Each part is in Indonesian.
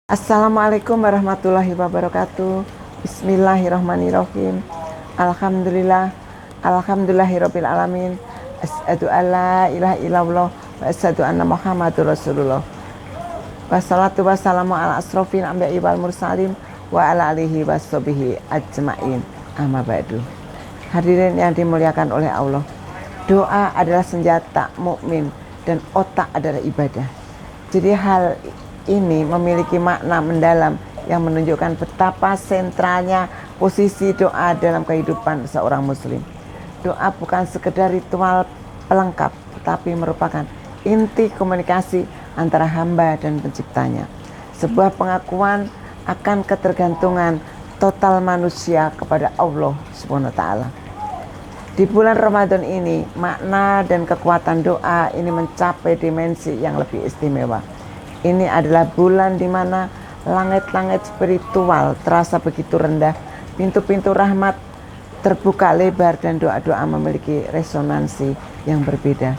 Assalamualaikum warahmatullahi wabarakatuh. Bismillahirrahmanirrahim. Alhamdulillah. Alhamdulillahirabbil alamin. Asyhadu alla ilaha illallah wa asyhadu anna Muhammadur Rasulullah. Wassalatu wassalamu ala asrofil anbiya'i wal mursalin wa ala alihi washabihi ajmain. Amma ba'du. Hadirin yang dimuliakan oleh Allah. Doa adalah senjata mukmin dan otak adalah ibadah. Jadi hal ini memiliki makna mendalam yang menunjukkan betapa sentralnya posisi doa dalam kehidupan seorang muslim. Doa bukan sekedar ritual pelengkap, tetapi merupakan inti komunikasi antara hamba dan penciptanya. Sebuah pengakuan akan ketergantungan total manusia kepada Allah Subhanahu wa taala. Di bulan Ramadan ini, makna dan kekuatan doa ini mencapai dimensi yang lebih istimewa. Ini adalah bulan di mana langit-langit spiritual terasa begitu rendah, pintu-pintu rahmat terbuka lebar dan doa-doa memiliki resonansi yang berbeda.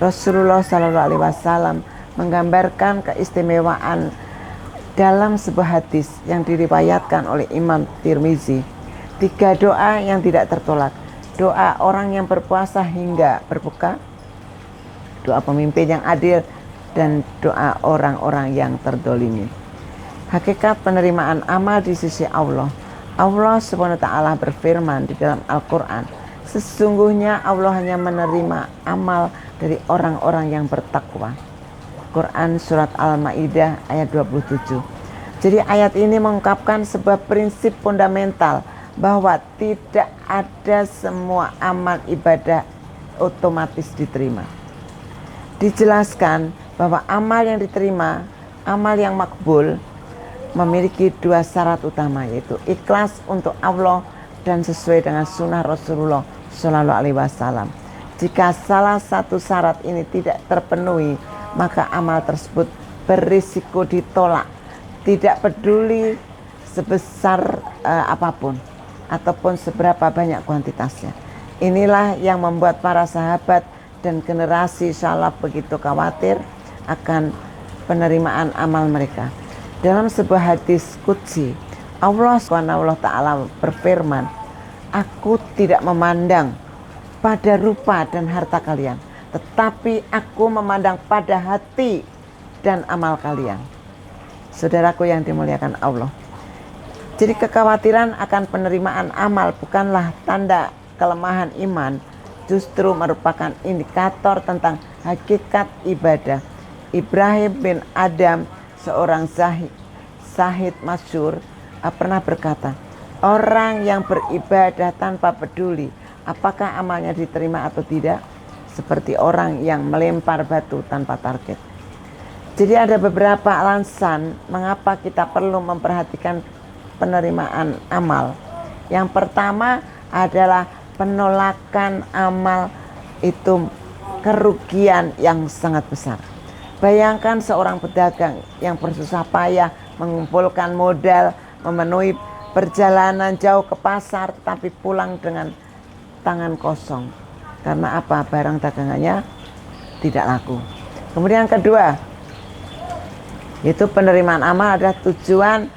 Rasulullah SAW menggambarkan keistimewaan dalam sebuah hadis yang diriwayatkan oleh Imam Tirmizi. 3 doa yang tidak tertolak. Doa orang yang berpuasa hingga berbuka, doa pemimpin yang adil, dan doa orang-orang yang terdolimi. Hakikat penerimaan amal di sisi Allah. Allah Subhanahu wa taala berfirman di dalam Al-Quran, sesungguhnya Allah hanya menerima amal dari orang-orang yang bertakwa. Quran surat Al-Maidah ayat 27. Jadi ayat ini mengungkapkan sebuah prinsip fundamental bahwa tidak ada semua amal ibadah otomatis diterima. Dijelaskan bahwa amal yang diterima, amal yang makbul, memiliki 2 syarat utama, yaitu ikhlas untuk Allah dan sesuai dengan sunnah Rasulullah Shallallahu Alaihi Wasallam. Jika salah satu syarat ini tidak terpenuhi, maka amal tersebut berisiko ditolak, tidak peduli sebesar apapun ataupun seberapa banyak kuantitasnya. Inilah yang membuat para sahabat dan generasi salaf begitu khawatir akan penerimaan amal mereka. Dalam sebuah hadis qudsi, Allah SWT berfirman, aku tidak memandang pada rupa dan harta kalian, tetapi aku memandang pada hati dan amal kalian. Saudaraku yang dimuliakan Allah, jadi kekhawatiran akan penerimaan amal bukanlah tanda kelemahan iman, justru merupakan indikator tentang hakikat ibadah. Ibrahim bin Adam, seorang zahid masyhur, pernah berkata, orang yang beribadah tanpa peduli apakah amalnya diterima atau tidak, seperti orang yang melempar batu tanpa target. Jadi ada beberapa alasan mengapa kita perlu memperhatikan penerimaan amal. Yang pertama adalah penolakan amal itu kerugian yang sangat besar. Bayangkan seorang pedagang yang bersusah payah mengumpulkan modal, memenuhi perjalanan jauh ke pasar, tapi pulang dengan tangan kosong. Karena apa? Barang dagangannya tidak laku. Kemudian yang kedua, yaitu penerimaan amal adalah tujuan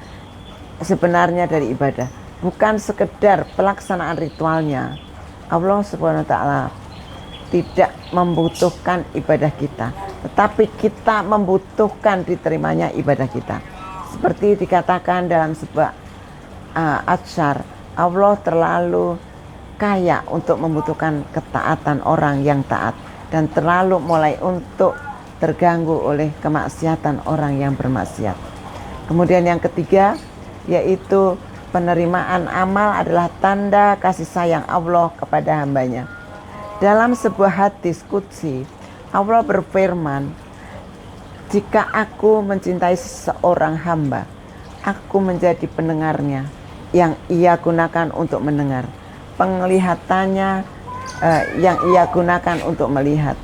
sebenarnya dari ibadah, bukan sekedar pelaksanaan ritualnya. Allah Subhanahu wa taala tidak membutuhkan ibadah kita, tetapi kita membutuhkan diterimanya ibadah kita. Seperti dikatakan dalam sebuah asyar, Allah terlalu kaya untuk membutuhkan ketaatan orang yang taat, dan terlalu mulai untuk terganggu oleh kemaksiatan orang yang bermaksiat. Kemudian yang ketiga, yaitu penerimaan amal adalah tanda kasih sayang Allah kepada hambanya. Dalam sebuah hadis qudsi, Allah berfirman, jika aku mencintai seseorang hamba, aku menjadi pendengarnya yang ia gunakan untuk mendengar, penglihatannya yang ia gunakan untuk melihat,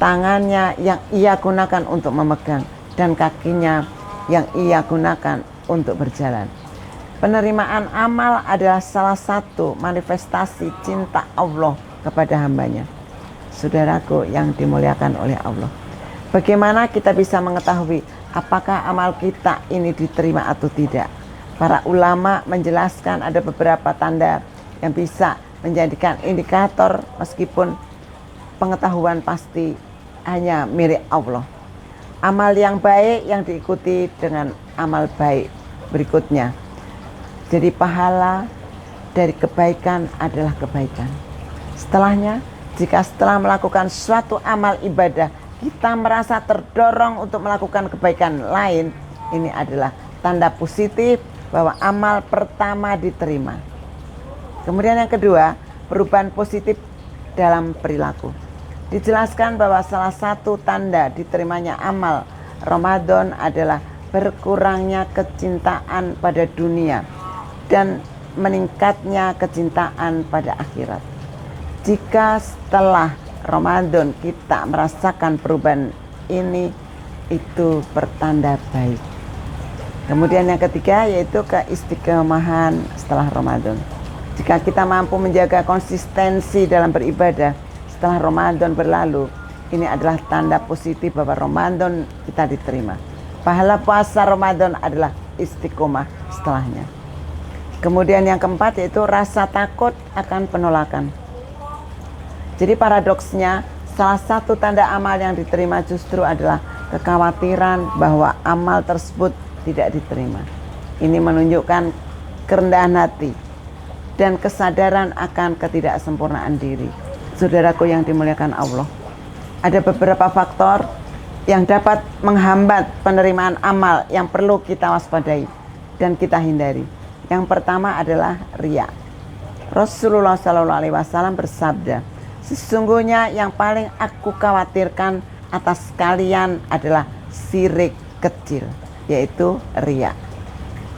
tangannya yang ia gunakan untuk memegang, dan kakinya yang ia gunakan untuk berjalan. Penerimaan amal adalah salah satu manifestasi cinta Allah kepada hambanya. Saudaraku yang dimuliakan oleh Allah, Bagaimana kita bisa mengetahui apakah amal kita ini diterima atau tidak? Para ulama menjelaskan ada beberapa tanda yang bisa menjadikan indikator, meskipun pengetahuan pasti hanya milik Allah. Amal yang baik yang diikuti dengan amal baik berikutnya. Jadi pahala dari kebaikan adalah kebaikan. Setelahnya, jika setelah melakukan suatu amal ibadah kita merasa terdorong untuk melakukan kebaikan lain, ini adalah tanda positif bahwa amal pertama diterima. Kemudian yang kedua, perubahan positif dalam perilaku. Dijelaskan bahwa salah satu tanda diterimanya amal Ramadan adalah berkurangnya kecintaan pada dunia dan meningkatnya kecintaan pada akhirat. Jika setelah Ramadan kita merasakan perubahan ini, itu pertanda baik. Kemudian yang ketiga yaitu keistiqomahan setelah Ramadan. Jika kita mampu menjaga konsistensi dalam beribadah setelah Ramadan berlalu, ini adalah tanda positif bahwa Ramadan kita diterima. Pahala puasa Ramadan adalah istiqomah setelahnya. Kemudian yang keempat yaitu rasa takut akan penolakan. Jadi paradoksnya, salah satu tanda amal yang diterima justru adalah kekhawatiran bahwa amal tersebut tidak diterima. Ini menunjukkan kerendahan hati dan kesadaran akan ketidaksempurnaan diri. Saudaraku yang dimuliakan Allah, ada beberapa faktor yang dapat menghambat penerimaan amal yang perlu kita waspadai dan kita hindari. Yang pertama adalah riya. Rasulullah SAW bersabda, sesungguhnya yang paling aku khawatirkan atas kalian adalah syirik kecil, yaitu riya.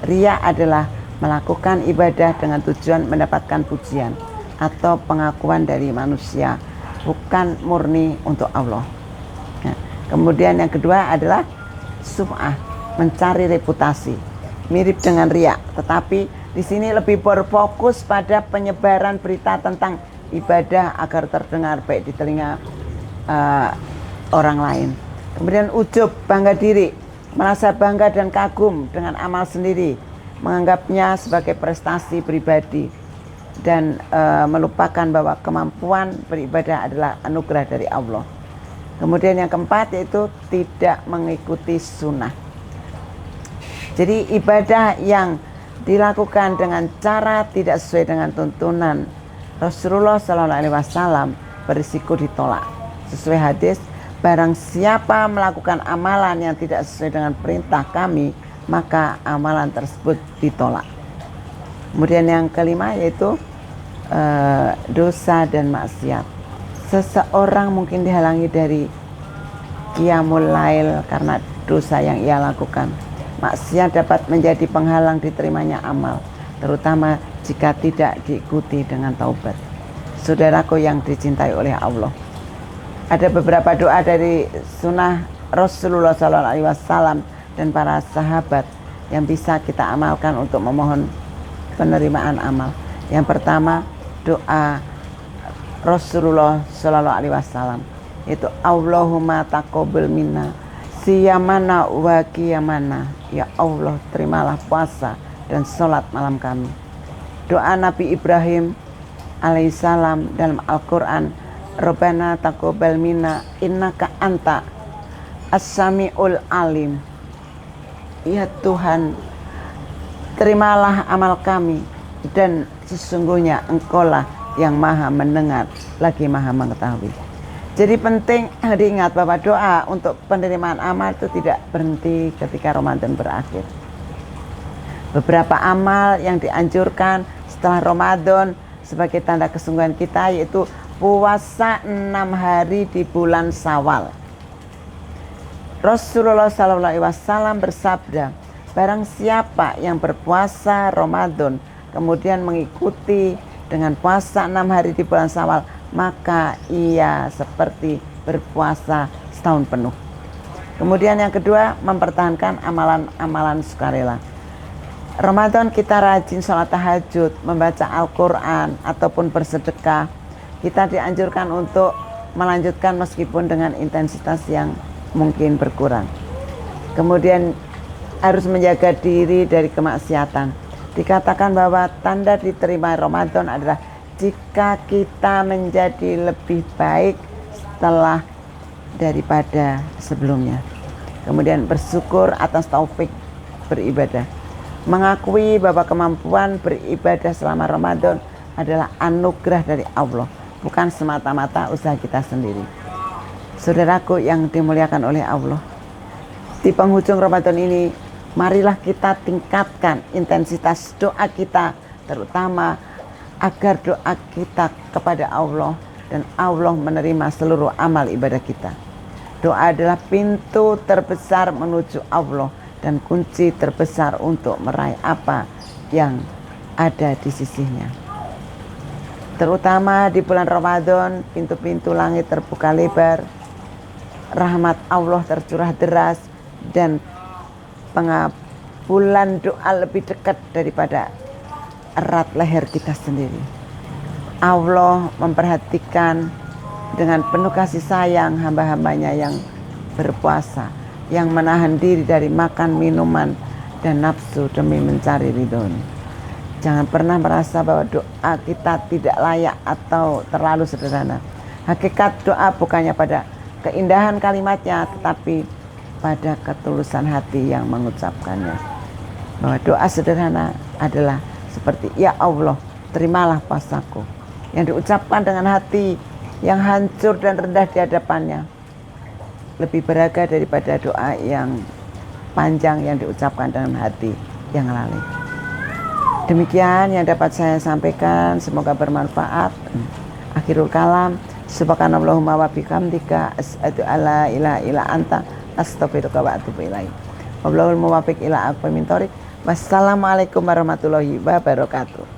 Riya adalah melakukan ibadah dengan tujuan mendapatkan pujian atau pengakuan dari manusia, bukan murni untuk Allah. Nah, kemudian yang kedua adalah sum'ah, mencari reputasi. Mirip dengan riya, tetapi di sini lebih berfokus pada penyebaran berita tentang ibadah agar terdengar baik di telinga orang lain. Kemudian ujub, bangga diri, merasa bangga dan kagum dengan amal sendiri, menganggapnya sebagai prestasi pribadi, dan melupakan bahwa kemampuan beribadah adalah anugerah dari Allah. Kemudian yang keempat yaitu tidak mengikuti sunnah. Jadi ibadah yang dilakukan dengan cara tidak sesuai dengan tuntunan Rasulullah SAW berisiko ditolak. Sesuai hadis, barang siapa melakukan amalan yang tidak sesuai dengan perintah kami, maka amalan tersebut ditolak. Kemudian yang kelima yaitu dosa dan maksiat. Seseorang mungkin dihalangi dari qiyamul lail karena dosa yang ia lakukan. Maksiat dapat menjadi penghalang diterimanya amal, terutama jika tidak diikuti dengan taubat. Saudaraku yang dicintai oleh Allah, ada beberapa doa dari sunnah Rasulullah SAW dan para sahabat yang bisa kita amalkan untuk memohon penerimaan amal. Yang pertama, doa Rasulullah SAW, yaitu Allahumma taqabbal minna siyamana wa qiyamana. Ya Allah, terimalah puasa dan sholat malam kami. Doa Nabi Ibrahim alaihissalam dalam Al-Quran, Rabbana taqabbal minna innaka anta as-sami'ul alim. Ya Tuhan, terimalah amal kami dan sesungguhnya Engkaulah yang maha mendengar lagi maha mengetahui. Jadi penting diingat bahwa doa untuk penerimaan amal itu tidak berhenti ketika Ramadan berakhir. Beberapa amal yang dianjurkan setelah Ramadan sebagai tanda kesungguhan kita yaitu puasa 6 hari di bulan Syawal. Rasulullah SAW bersabda, barang siapa yang berpuasa Ramadan kemudian mengikuti dengan puasa 6 hari di bulan Syawal, maka ia seperti berpuasa setahun penuh. Kemudian yang kedua, mempertahankan amalan-amalan sukarela. Ramadan kita rajin sholat tahajud, membaca Al-Quran ataupun bersedekah. Kita dianjurkan untuk melanjutkan meskipun dengan intensitas yang mungkin berkurang. Kemudian harus menjaga diri dari kemaksiatan. Dikatakan bahwa tanda diterima Ramadan adalah jika kita menjadi lebih baik setelah daripada sebelumnya. Kemudian bersyukur atas taufik beribadah. Mengakui bahwa kemampuan beribadah selama Ramadan adalah anugerah dari Allah, bukan semata-mata usaha kita sendiri. Saudaraku yang dimuliakan oleh Allah, di penghujung Ramadan ini, marilah kita tingkatkan intensitas doa kita, terutama agar doa kita kepada Allah dan Allah menerima seluruh amal ibadah kita. Doa adalah pintu terbesar menuju Allah dan kunci terbesar untuk meraih apa yang ada di sisinya. Terutama di bulan Ramadan, pintu-pintu langit terbuka lebar, rahmat Allah tercurah deras, dan pengabulan doa lebih dekat daripada erat leher kita sendiri. Allah memperhatikan dengan penuh kasih sayang hamba-hambanya yang berpuasa, yang menahan diri dari makan, minuman, dan nafsu demi mencari ridhonya. Jangan pernah merasa bahwa doa kita tidak layak atau terlalu sederhana. Hakikat doa bukannya pada keindahan kalimatnya, tetapi pada ketulusan hati yang mengucapkannya. Bahwa doa sederhana adalah seperti, ya Allah, terimalah puasaku, yang diucapkan dengan hati yang hancur dan rendah di hadapannya, lebih berharga daripada doa yang panjang yang diucapkan dengan hati yang lalai. Demikian yang dapat saya sampaikan, semoga bermanfaat. Akhirul kalam, subhanallahumma wa bihamdika asyhadu alla ilaha illa anta astaghfiruka wa atubu ilaik. Wallahul muwaffiq ila aqwamit thoriq. Wassalamualaikum warahmatullahi wabarakatuh.